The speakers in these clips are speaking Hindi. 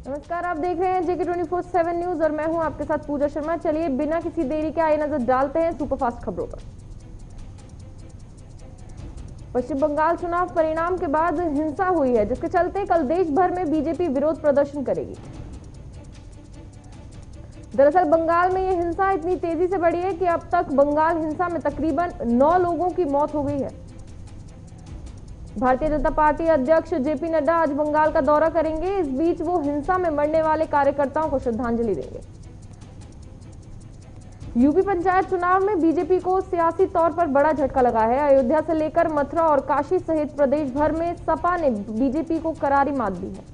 नमस्कार, आप देख रहे हैं JK24/7 न्यूज और मैं हूं आपके साथ पूजा शर्मा। चलिए बिना किसी देरी के आइए नजर डालते हैं सुपरफास्ट खबरों पर। पश्चिम बंगाल चुनाव परिणाम के बाद हिंसा हुई है, जिसके चलते कल देश भर में बीजेपी विरोध प्रदर्शन करेगी। दरअसल बंगाल में यह हिंसा इतनी तेजी से बढ़ी है कि अब तक बंगाल हिंसा में तकरीबन 9 लोगों की मौत हो गई है। भारतीय जनता पार्टी अध्यक्ष जेपी नड्डा आज बंगाल का दौरा करेंगे। इस बीच वो हिंसा में मरने वाले कार्यकर्ताओं को श्रद्धांजलि देंगे। यूपी पंचायत चुनाव में बीजेपी को सियासी तौर पर बड़ा झटका लगा है। अयोध्या से लेकर मथुरा और काशी सहित प्रदेश भर में सपा ने बीजेपी को करारी मात दी है।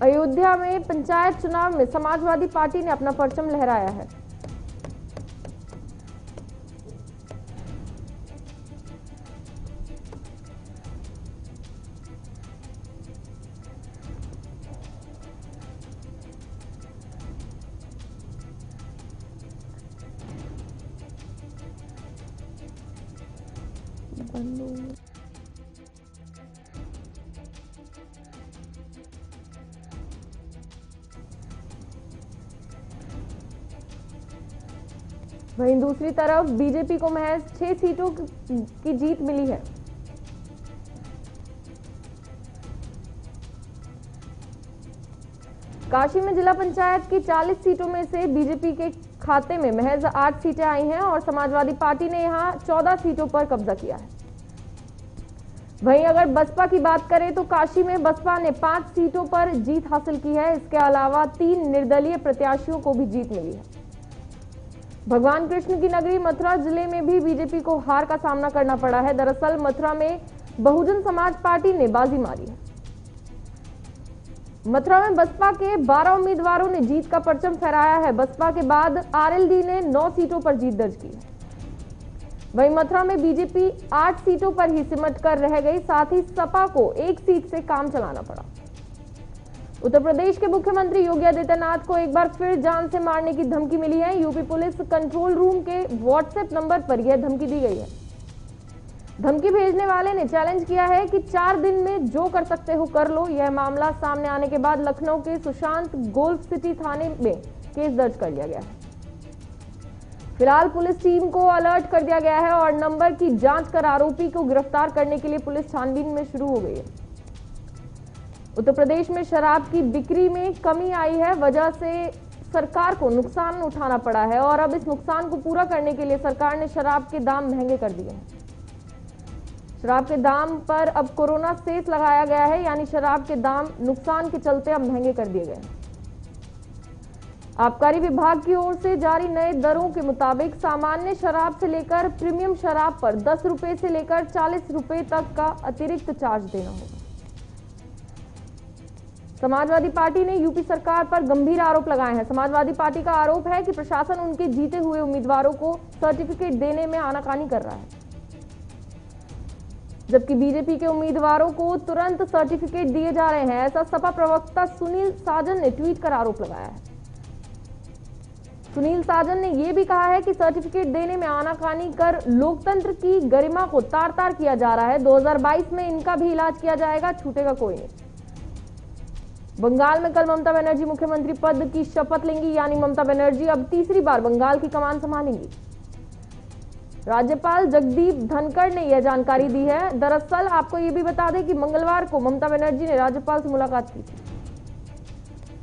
अयोध्या में पंचायत चुनाव में समाजवादी पार्टी ने अपना परचम लहराया है। वहीं दूसरी तरफ बीजेपी को महज 6 सीटों की जीत मिली है। काशी में जिला पंचायत की 40 सीटों में से बीजेपी के खाते में महज 8 सीटें आई हैं और समाजवादी पार्टी ने यहां 14 सीटों पर कब्जा किया है। वहीं अगर बसपा की बात करें तो काशी में बसपा ने 5 सीटों पर जीत हासिल की है। इसके अलावा 3 निर्दलीय प्रत्याशियों को भी जीत मिली है। भगवान कृष्ण की नगरी मथुरा जिले में भी बीजेपी को हार का सामना करना पड़ा है। दरअसल मथुरा में बहुजन समाज पार्टी ने बाजी मारी है। मथुरा में बसपा के 12 उम्मीदवारों ने जीत का परचम फहराया है। बसपा के बाद आरएलडी ने 9 सीटों पर जीत दर्ज की है। वहीं मथुरा में बीजेपी 8 सीटों पर ही सिमट कर रह गई। साथ ही सपा को 1 सीट से काम चलाना पड़ा। उत्तर प्रदेश के मुख्यमंत्री योगी आदित्यनाथ को एक बार फिर जान से मारने की धमकी मिली है। यूपी पुलिस कंट्रोल रूम के व्हाट्सएप नंबर पर यह धमकी दी गई है। धमकी भेजने वाले ने चैलेंज किया है कि 4 दिन में जो कर सकते हो कर लो। यह मामला सामने आने के बाद लखनऊ के सुशांत गोल्फ सिटी थाने में केस दर्ज कर लिया गया है। फिलहाल पुलिस टीम को अलर्ट कर दिया गया है और नंबर की जांच कर आरोपी को गिरफ्तार करने के लिए पुलिस छानबीन में शुरू हो गई है। उत्तर प्रदेश में शराब की बिक्री में कमी आई है, वजह से सरकार को नुकसान उठाना पड़ा है और अब इस नुकसान को पूरा करने के लिए सरकार ने शराब के दाम महंगे कर दिए हैं। शराब के दाम पर अब कोरोना सेस लगाया गया है, यानी शराब के दाम नुकसान के चलते अब महंगे कर दिए गए हैं। आबकारी विभाग की ओर से जारी नए दरों के मुताबिक सामान्य शराब से लेकर प्रीमियम शराब पर 10 रुपए से लेकर 40 रुपए तक का अतिरिक्त चार्ज देना होगा। समाजवादी पार्टी ने यूपी सरकार पर गंभीर आरोप लगाए हैं। समाजवादी पार्टी का आरोप है कि प्रशासन उनके जीते हुए उम्मीदवारों को सर्टिफिकेट देने में आनाकानी कर रहा है, जबकि बीजेपी के उम्मीदवारों को तुरंत सर्टिफिकेट दिए जा रहे हैं। ऐसा सपा प्रवक्ता सुनील साजन ने ट्वीट कर आरोप लगाया है। सुनील साजन ने यह भी कहा है कि सर्टिफिकेट देने में आनाकानी कर लोकतंत्र की गरिमा को तार तार किया जा रहा है। 2022 में इनका भी इलाज किया जाएगा, छूटेगा कोई नहीं। बंगाल में कल ममता बनर्जी मुख्यमंत्री पद की शपथ लेंगी, यानी ममता बनर्जी अब तीसरी बार बंगाल की कमान संभालेंगी। राज्यपाल जगदीप धनखड़ ने यह जानकारी दी है। दरअसल आपको यह भी बता दें कि मंगलवार को ममता बनर्जी ने राज्यपाल से मुलाकात की थी।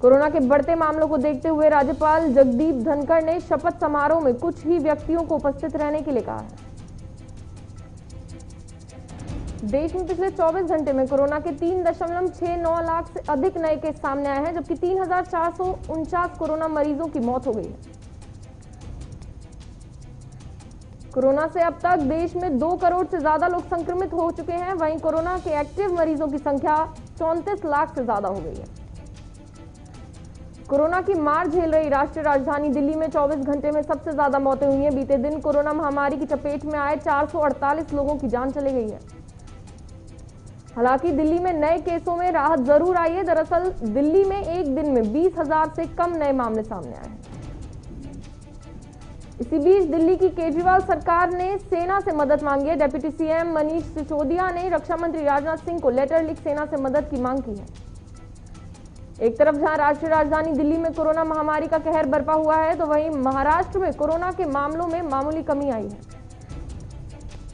कोरोना के बढ़ते मामलों को देखते हुए राज्यपाल जगदीप धनखड़ ने शपथ समारोह में कुछ ही व्यक्तियों को उपस्थित रहने के लिए कहा है। देश में पिछले 24 घंटे में कोरोना के 3.69 लाख से अधिक नए केस सामने आए हैं, जबकि 3,449 कोरोना मरीजों की मौत हो गई है। कोरोना से अब तक देश में 2 करोड़ से ज्यादा लोग संक्रमित हो चुके हैं। वहीं कोरोना के एक्टिव मरीजों की संख्या 34 लाख से ज्यादा हो गई है। कोरोना की मार झेल रही राष्ट्रीय राजधानी दिल्ली में 24 घंटे में सबसे ज्यादा मौतें हुई हैं। बीते दिन कोरोना महामारी की चपेट में आए 448 लोगों की जान चली गई है। हालांकि दिल्ली में नए केसों में राहत जरूर आई है। दरअसल दिल्ली में एक दिन में 20,000 से कम नए मामले सामने आए हैं। इसी बीच दिल्ली की केजरीवाल सरकार ने सेना से मदद मांगी है। डिप्टी सीएम मनीष सिसोदिया ने रक्षा मंत्री राजनाथ सिंह को लेटर लिख सेना से मदद की मांग की है। एक तरफ जहां राष्ट्रीय राजधानी दिल्ली में कोरोना महामारी का कहर बरपा हुआ है, तो वहीं महाराष्ट्र में कोरोना के मामलों में मामूली कमी आई है।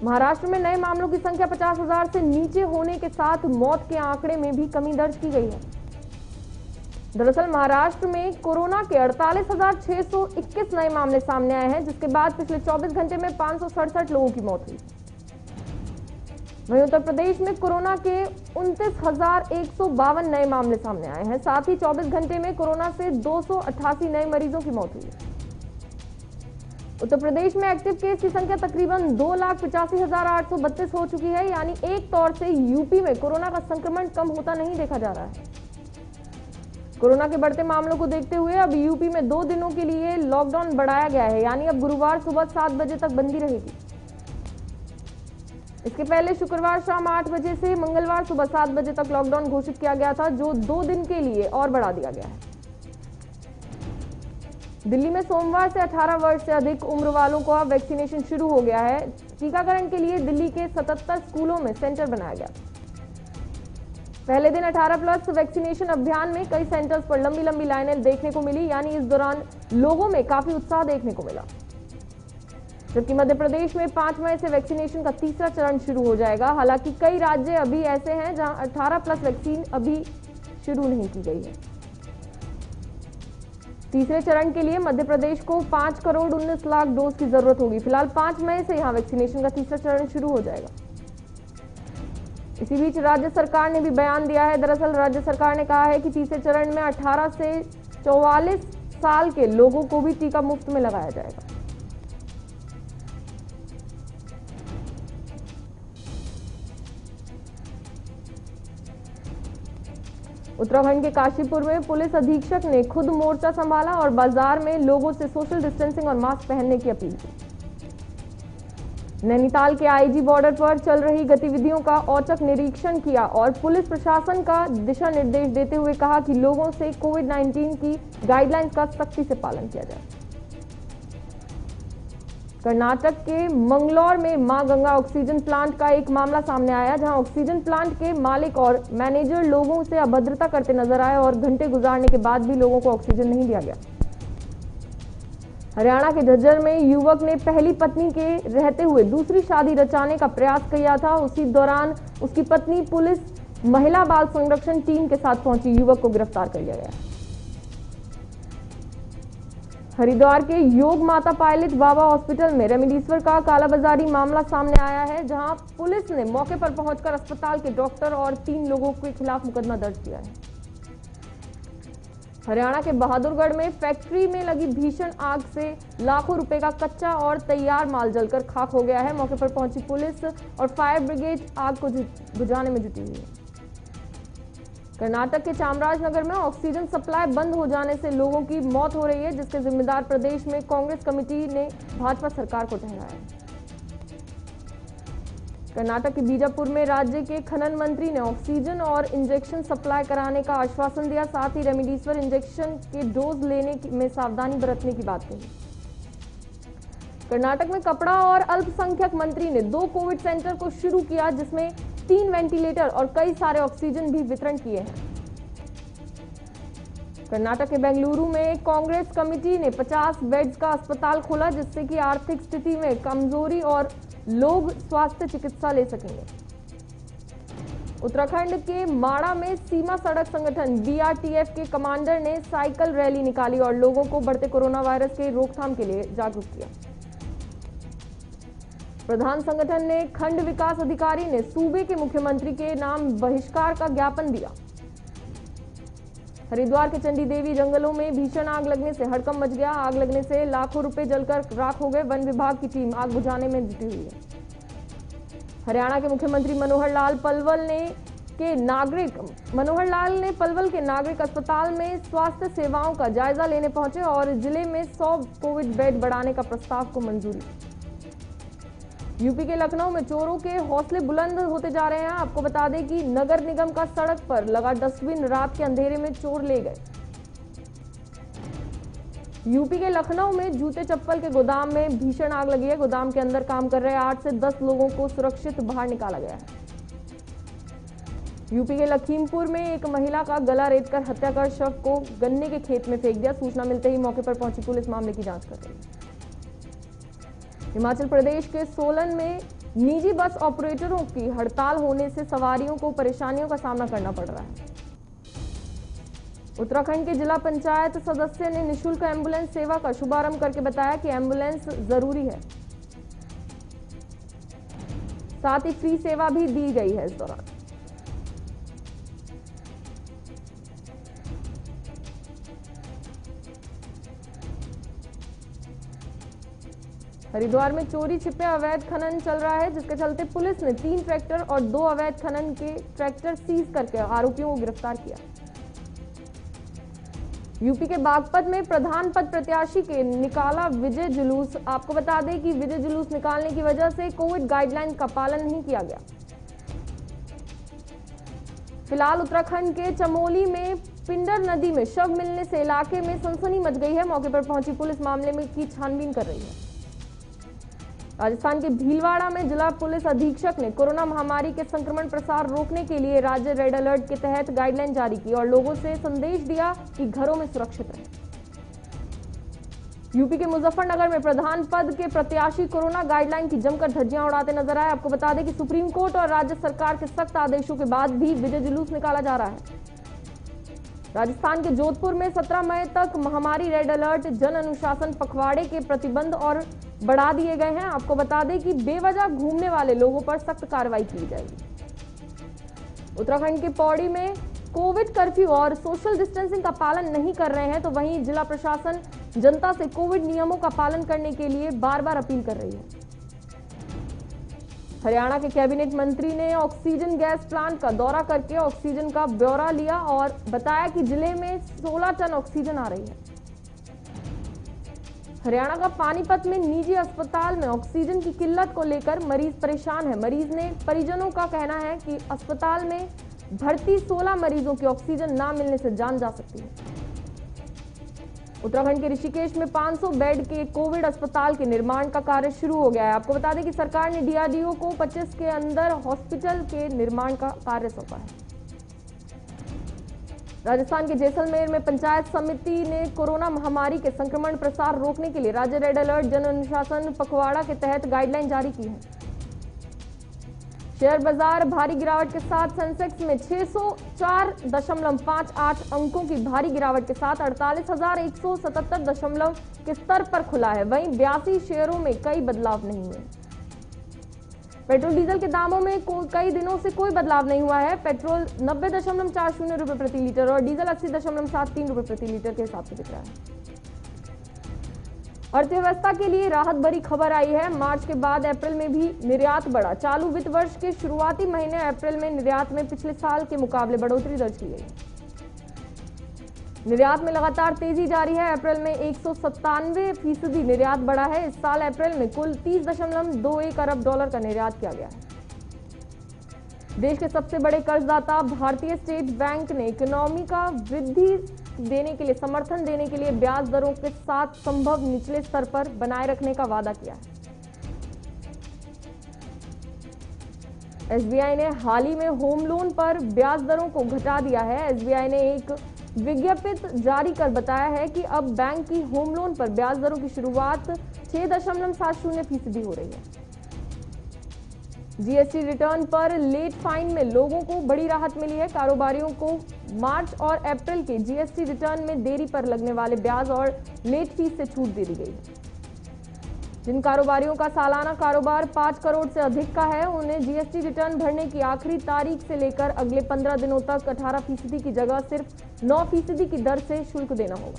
महाराष्ट्र में नए मामलों की संख्या 50,000 से नीचे होने के साथ मौत के आंकड़े में भी कमी दर्ज की गई है। दरअसल महाराष्ट्र में कोरोना के 48,621 नए मामले सामने आए हैं, जिसके बाद पिछले 24 घंटे में 567 लोगों की मौत हुई। वहीं उत्तर प्रदेश में कोरोना के 29,152 नए मामले सामने आए हैं। साथ ही 24 घंटे में कोरोना से 288 नए मरीजों की मौत हुई। उत्तर प्रदेश में एक्टिव केस की संख्या तकरीबन 2,85,832 हो चुकी है। यानी एक तौर से यूपी में कोरोना का संक्रमण कम होता नहीं देखा जा रहा है। कोरोना के बढ़ते मामलों को देखते हुए अब यूपी में 2 दिनों के लिए लॉकडाउन बढ़ाया गया है। यानी अब गुरुवार सुबह 7 बजे तक बंदी रहेगी। इसके पहले शुक्रवार शाम 8 बजे से मंगलवार सुबह 7 बजे तक लॉकडाउन घोषित किया गया था, जो 2 दिन के लिए और बढ़ा दिया गया है। दिल्ली में सोमवार से 18 वर्ष से अधिक उम्र वालों को अब वैक्सीनेशन शुरू हो गया है। टीकाकरण के लिए दिल्ली के 77 स्कूलों में सेंटर बनाया गया। पहले दिन 18+ वैक्सीनेशन अभियान में कई सेंटर्स पर लंबी लंबी लाइनें देखने को मिली। यानी इस दौरान लोगों में काफी उत्साह देखने को मिला। जबकि मध्य प्रदेश में 5 मई से वैक्सीनेशन का तीसरा चरण शुरू हो जाएगा। हालांकि कई राज्य अभी ऐसे हैं जहां 18+ वैक्सीन अभी शुरू नहीं की गई है। तीसरे चरण के लिए मध्य प्रदेश को 5 करोड़ 19 लाख डोज की जरूरत होगी। फिलहाल 5 मई से यहां वैक्सीनेशन का तीसरा चरण शुरू हो जाएगा। इसी बीच राज्य सरकार ने भी बयान दिया है। दरअसल राज्य सरकार ने कहा है कि तीसरे चरण में 18 से 44 साल के लोगों को भी टीका मुफ्त में लगाया जाएगा। उत्तराखंड के काशीपुर में पुलिस अधीक्षक ने खुद मोर्चा संभाला और बाजार में लोगों से सोशल डिस्टेंसिंग और मास्क पहनने की अपील की। नैनीताल के आईजी बॉर्डर पर चल रही गतिविधियों का औचक निरीक्षण किया और पुलिस प्रशासन का दिशा निर्देश देते हुए कहा कि लोगों से कोविड-19 की गाइडलाइंस का सख्ती से पालन किया जाए। कर्नाटक के मंगलौर में मां गंगा ऑक्सीजन प्लांट का एक मामला सामने आया, जहां ऑक्सीजन प्लांट के मालिक और मैनेजर लोगों से अभद्रता करते नजर आए और घंटे गुजारने के बाद भी लोगों को ऑक्सीजन नहीं दिया गया। हरियाणा के झज्जर में युवक ने पहली पत्नी के रहते हुए दूसरी शादी रचाने का प्रयास किया था। उसी दौरान उसकी पत्नी पुलिस महिला बाल संरक्षण टीम के साथ पहुंची युवक को गिरफ्तार कर लिया गया। हरिद्वार के योग माता पायलित बाबा हॉस्पिटल में रेमडेसिविर का कालाबाजारी मामला सामने आया है, जहां पुलिस ने मौके पर पहुंचकर अस्पताल के डॉक्टर और 3 लोगों के खिलाफ मुकदमा दर्ज किया है। हरियाणा के बहादुरगढ़ में फैक्ट्री में लगी भीषण आग से लाखों रुपए का कच्चा और तैयार माल जलकर खाक हो गया है। मौके पर पहुंची पुलिस और फायर ब्रिगेड आग को बुझाने में जुटी हुई है। कर्नाटक के चामराजनगर में ऑक्सीजन सप्लाई बंद हो जाने से लोगों की मौत हो रही है, जिसके जिम्मेदार प्रदेश में कांग्रेस कमेटी ने भाजपा सरकार को ठहराया है। कर्नाटक के बीजापुर में राज्य के खनन मंत्री ने ऑक्सीजन और इंजेक्शन सप्लाई कराने का आश्वासन दिया। साथ ही रेमडेसिविर इंजेक्शन के डोज लेने में सावधानी बरतने की बात कही। कर्नाटक में कपड़ा और अल्पसंख्यक मंत्री ने 2 कोविड सेंटर को शुरू किया, जिसमें 3 वेंटिलेटर और कई सारे ऑक्सीजन भी वितरण किए हैं। कर्नाटक के बेंगलुरु में कांग्रेस कमेटी ने 50 बेड्स का अस्पताल खोला, जिससे कि आर्थिक स्थिति में कमजोरी और लोग स्वास्थ्य चिकित्सा ले सकेंगे। उत्तराखंड के माड़ा में सीमा सड़क संगठन बीआरटीएफ के कमांडर ने साइकिल रैली निकाली और लोगों को बढ़ते कोरोना वायरस के रोकथाम के लिए जागरूक किया। प्रधान संगठन ने खंड विकास अधिकारी ने सूबे के मुख्यमंत्री के नाम बहिष्कार का ज्ञापन दिया। हरिद्वार के चंडी देवी जंगलों में भीषण आग लगने से हड़कंप मच गया। आग लगने से लाखों रुपए जलकर राख हो गए। वन विभाग की टीम आग बुझाने में जुटी हुई है। हरियाणा के मुख्यमंत्री मनोहर लाल पलवल ने पलवल के नागरिक अस्पताल में स्वास्थ्य सेवाओं का जायजा लेने पहुंचे और जिले में 100 कोविड बेड बढ़ाने का प्रस्ताव को मंजूरी। यूपी के लखनऊ में चोरों के हौसले बुलंद होते जा रहे हैं। आपको बता दें कि नगर निगम का सड़क पर लगा डस्टबिन रात के अंधेरे में चोर ले गए। यूपी के लखनऊ में जूते चप्पल के गोदाम में भीषण आग लगी है। गोदाम के अंदर काम कर रहे 8 से 10 लोगों को सुरक्षित बाहर निकाला गया है। यूपी के लखीमपुर में एक महिला का गला रेतकर हत्या कर शव को गन्ने के खेत में फेंक दिया। सूचना मिलते ही मौके पर पहुंची पुलिस मामले की जांच कर रही है। हिमाचल प्रदेश के सोलन में निजी बस ऑपरेटरों की हड़ताल होने से सवारियों को परेशानियों का सामना करना पड़ रहा है। उत्तराखंड के जिला पंचायत सदस्य ने निःशुल्क एम्बुलेंस सेवा का शुभारंभ करके बताया कि एम्बुलेंस जरूरी है, साथ ही फ्री सेवा भी दी गई है। इस दौरान हरिद्वार में चोरी छिपे अवैध खनन चल रहा है, जिसके चलते पुलिस ने 3 ट्रैक्टर और 2 अवैध खनन के ट्रैक्टर सीज करके आरोपियों को गिरफ्तार किया। यूपी के बागपत में प्रधान पद प्रत्याशी के निकाला विजय जुलूस। आपको बता दें कि विजय जुलूस निकालने की वजह से कोविड गाइडलाइन का पालन नहीं किया गया। फिलहाल उत्तराखंड के चमोली में पिंडर नदी में शव मिलने से इलाके में सनसनी मच गई है। मौके पर पहुंची पुलिस मामले में की छानबीन कर रही है। राजस्थान के भीलवाड़ा में जिला पुलिस अधीक्षक ने कोरोना महामारी के संक्रमण प्रसार रोकने के लिए राज्य रेड अलर्ट के तहत गाइडलाइन जारी की और लोगों से संदेश दिया कि घरों में सुरक्षित रहें। यूपी के मुजफ्फरनगर में प्रधान पद के प्रत्याशी कोरोना गाइडलाइन की जमकर धज्जियां उड़ाते नजर आए। आपको बता दें कि सुप्रीम कोर्ट और राज्य सरकार के सख्त आदेशों के बाद भी विजय जुलूस निकाला जा रहा है। राजस्थान के जोधपुर में 17 मई तक महामारी रेड अलर्ट जन अनुशासन पखवाड़े के प्रतिबंध और बढ़ा दिए गए हैं। आपको बता दें कि बेवजह घूमने वाले लोगों पर सख्त कार्रवाई की जाएगी। उत्तराखंड के पौड़ी में कोविड कर्फ्यू और सोशल डिस्टेंसिंग का पालन नहीं कर रहे हैं, तो वहीं जिला प्रशासन जनता से कोविड नियमों का पालन करने के लिए बार बार अपील कर रही है। हरियाणा के कैबिनेट मंत्री ने ऑक्सीजन गैस प्लांट का दौरा करके ऑक्सीजन का ब्यौरा लिया और बताया कि जिले में 16 टन ऑक्सीजन आ रही है। हरियाणा का पानीपत में निजी अस्पताल में ऑक्सीजन की किल्लत को लेकर मरीज परेशान है। मरीज ने परिजनों का कहना है कि अस्पताल में भर्ती 16 मरीजों की ऑक्सीजन ना मिलने से जान जा सकती है। उत्तराखंड के ऋषिकेश में 500 बेड के कोविड अस्पताल के निर्माण का कार्य शुरू हो गया है। आपको बता दें कि सरकार ने डीआरडीओ को 25 के अंदर हॉस्पिटल के निर्माण का कार्य सौंपा है। राजस्थान के जैसलमेर में पंचायत समिति ने कोरोना महामारी के संक्रमण प्रसार रोकने के लिए राज्य रेड अलर्ट जन अनुशासन पखवाड़ा के तहत गाइडलाइन जारी की है। शेयर बाजार भारी गिरावट के साथ सेंसेक्स में 604.58 अंकों की भारी गिरावट के साथ 48,177 दशमलव के स्तर पर खुला है। वहीं 82 शेयरों में कई बदलाव नहीं हुए। पेट्रोल डीजल के दामों में कई दिनों से कोई बदलाव नहीं हुआ है। पेट्रोल 90.40 रुपए प्रति लीटर और डीजल 80.73 रुपए प्रति लीटर के हिसाब से बिक रहा है। अर्थव्यवस्था के लिए राहत भरी खबर आई है। मार्च के बाद अप्रैल में भी निर्यात बढ़ा। चालू वित्त वर्ष के शुरुआती महीने अप्रैल में निर्यात में पिछले साल के मुकाबले बढ़ोतरी दर्ज की गई। निर्यात में लगातार तेजी जारी है। अप्रैल में 197% निर्यात बढ़ा है। इस साल अप्रैल में कुल 30.21 अरब डॉलर का निर्यात किया गया है। देश के सबसे बड़े कर्जदाता भारतीय स्टेट बैंक ने इकोनॉमी का वृद्धि देने के लिए समर्थन देने के लिए ब्याज दरों के साथ संभव निचले स्तर पर बनाए रखने का वादा किया है। एसबीआई ने हाल ही में होम लोन पर ब्याज दरों को घटा दिया है। एसबीआई ने एक विज्ञप्ति जारी कर बताया है कि अब बैंक की होम लोन पर ब्याज दरों की शुरुआत 6.70% हो रही है। जीएसटी रिटर्न पर लेट फाइन में लोगों को बड़ी राहत मिली है। कारोबारियों को मार्च और अप्रैल के जीएसटी रिटर्न में देरी पर लगने वाले ब्याज और लेट फीस से छूट दे दी गई है। जिन कारोबारियों का सालाना कारोबार 5 करोड़ से अधिक का है, उन्हें जीएसटी रिटर्न भरने की आखिरी तारीख से लेकर अगले 15 दिनों तक 18% की जगह सिर्फ 9% की दर से शुल्क देना होगा।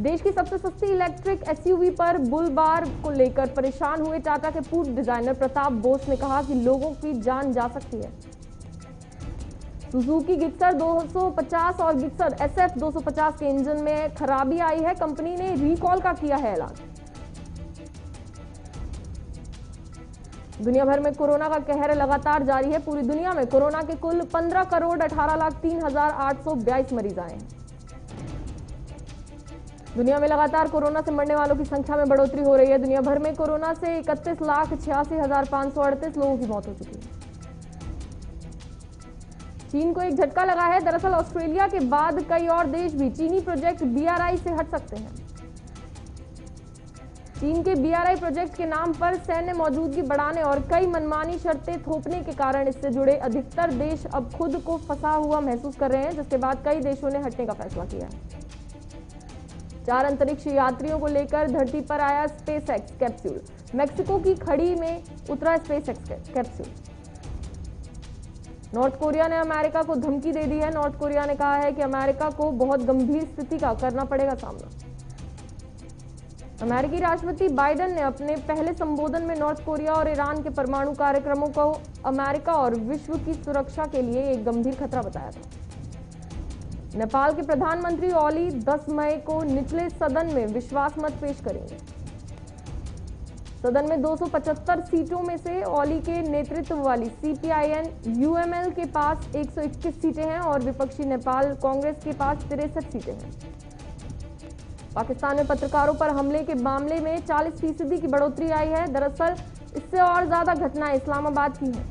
देश की सबसे सस्ती इलेक्ट्रिक एसयूवी पर बुल बार को लेकर परेशान हुए टाटा के पूर्व डिजाइनर प्रताप बोस ने कहा कि लोगों की जान जा सकती है। सुजुकी गिक्सर 250 और गिक्सर SF 250 के इंजन में खराबी आई है। कंपनी ने रिकॉल का किया है ऐलान। दुनिया भर में कोरोना का कहर लगातार जारी है। पूरी दुनिया में कोरोना के कुल 15,18,03,822 मरीज आए हैं। दुनिया में लगातार कोरोना से मरने वालों की संख्या में बढ़ोतरी हो रही है। दुनिया भर में कोरोना से 31,86,538 लोगों की मौत हो चुकी है। चीन को एक झटका लगा है। दरअसल ऑस्ट्रेलिया के बाद कई और देश भी चीनी प्रोजेक्ट BRI से हट सकते हैं। चीन के BRI प्रोजेक्ट के नाम पर सैन्य मौजूदगी बढ़ाने और कई मनमानी शर्तें थोपने के कारण इससे जुड़े अधिकतर देश अब खुद को फंसा हुआ महसूस कर रहे हैं, जिसके बाद कई देशों ने हटने का फैसला किया है। 4 अंतरिक्ष यात्रियों को लेकर धरती पर आया स्पेसएक्स कैप्सूल। मेक्सिको की खाड़ी में उतरा स्पेसएक्स कैप्सूल। नॉर्थ कोरिया ने अमेरिका को धमकी दे दी है। नॉर्थ कोरिया ने कहा है कि अमेरिका को बहुत गंभीर स्थिति का करना पड़ेगा सामना। अमेरिकी राष्ट्रपति बाइडेन ने अपने पहले संबोधन में नॉर्थ कोरिया और ईरान के परमाणु कार्यक्रमों को अमेरिका और विश्व की सुरक्षा के लिए एक गंभीर खतरा बताया था। नेपाल के प्रधानमंत्री ओली 10 मई को निचले सदन में विश्वास मत पेश करेंगे। सदन में 275 सीटों में से ओली के नेतृत्व वाली CPIN UML के पास 121 सीटें हैं और विपक्षी नेपाल कांग्रेस के पास 63 सीटें हैं। पाकिस्तान में पत्रकारों पर हमले के मामले में 40% की बढ़ोतरी आई है। दरअसल इससे और ज्यादा घटनाएं इस्लामाबाद की हैं।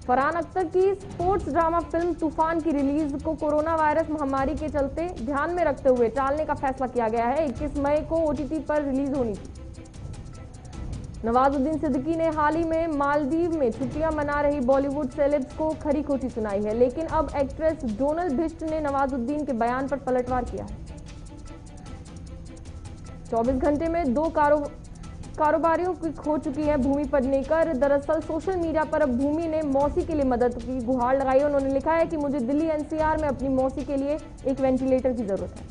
फरहान अख्तर की स्पोर्ट्स ड्रामा फिल्म तूफान की रिलीज को कोरोना वायरस महामारी के चलते ध्यान में रखते हुए टालने का फैसला किया गया है। 21 मई को OTT पर रिलीज होनी थी। नवाजुद्दीन सिद्दीकी ने हाल ही में मालदीव में छुट्टियां मना रही बॉलीवुड सेलेब्स को खरी खोटी सुनाई है, लेकिन अब एक्ट्रेस डोनल बिष्ट ने नवाजुद्दीन के बयान पर पलटवार किया है। 24 घंटे में 2 कारोबारियों की खो चुकी है भूमि पेडनेकर। दरअसल सोशल मीडिया पर अब भूमि ने मौसी के लिए मदद की गुहार लगाई। उन्होंने लिखा है कि मुझे दिल्ली NCR में अपनी मौसी के लिए एक वेंटिलेटर की जरूरत है।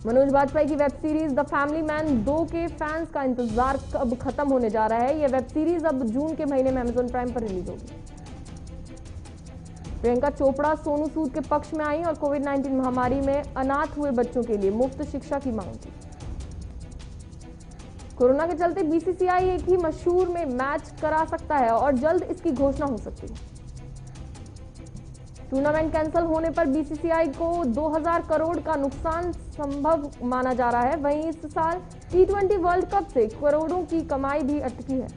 मनोज बाजपेयी की web series the family man 2 के फैंस का इंतजार अब खत्म होने जा रहा है। यह वेब सीरीज अब जून के महीने में Amazon प्राइम पर रिलीज होगी। प्रियंका चोपड़ा सोनू सूद के पक्ष में आई और कोविड-19 महामारी में अनाथ हुए बच्चों के लिए मुफ्त शिक्षा की मांग की। कोरोना के चलते BCCI एक ही मशहूर में मैच करा सकता है और जल्द इसकी घोषणा हो सकती है। टूर्नामेंट कैंसिल होने पर BCCI को 2000 करोड़ का नुकसान संभव माना जा रहा है। वहीं इस साल T20 वर्ल्ड कप से करोड़ों की कमाई भी अटकी है।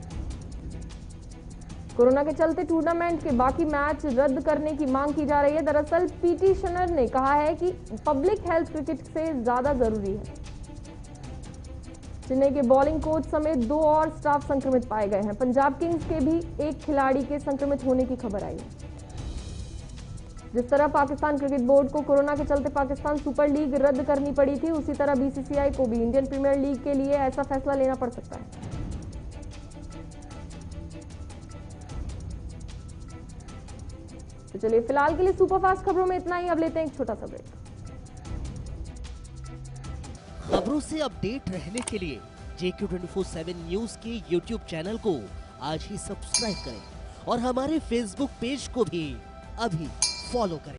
कोरोना के चलते टूर्नामेंट के बाकी मैच रद्द करने की मांग की जा रही है। दरअसल पिटिशनर ने कहा है कि पब्लिक हेल्थ क्रिकेट से ज्यादा जरूरी है। चेन्नई के बॉलिंग कोच समेत 2 और स्टाफ संक्रमित पाए गए हैं। पंजाब किंग्स के भी एक खिलाड़ी के संक्रमित होने की खबर आई है। जिस तरह पाकिस्तान क्रिकेट बोर्ड को कोरोना के चलते पाकिस्तान सुपर लीग रद्द करनी पड़ी थी, उसी तरह BCCI को भी इंडियन प्रीमियर लीग के लिए ऐसा फैसला लेना पड़ सकता है। तो चलिए फिलहाल के लिए सुपरफास्ट खबरों में इतना ही। अब लेते हैं एक छोटा सा ब्रेक। खबरों से अपडेट रहने के लिए JQ24/7 न्यूज के YouTube चैनल को आज ही सब्सक्राइब करें और हमारे Facebook पेज को भी अभी फॉलो करें।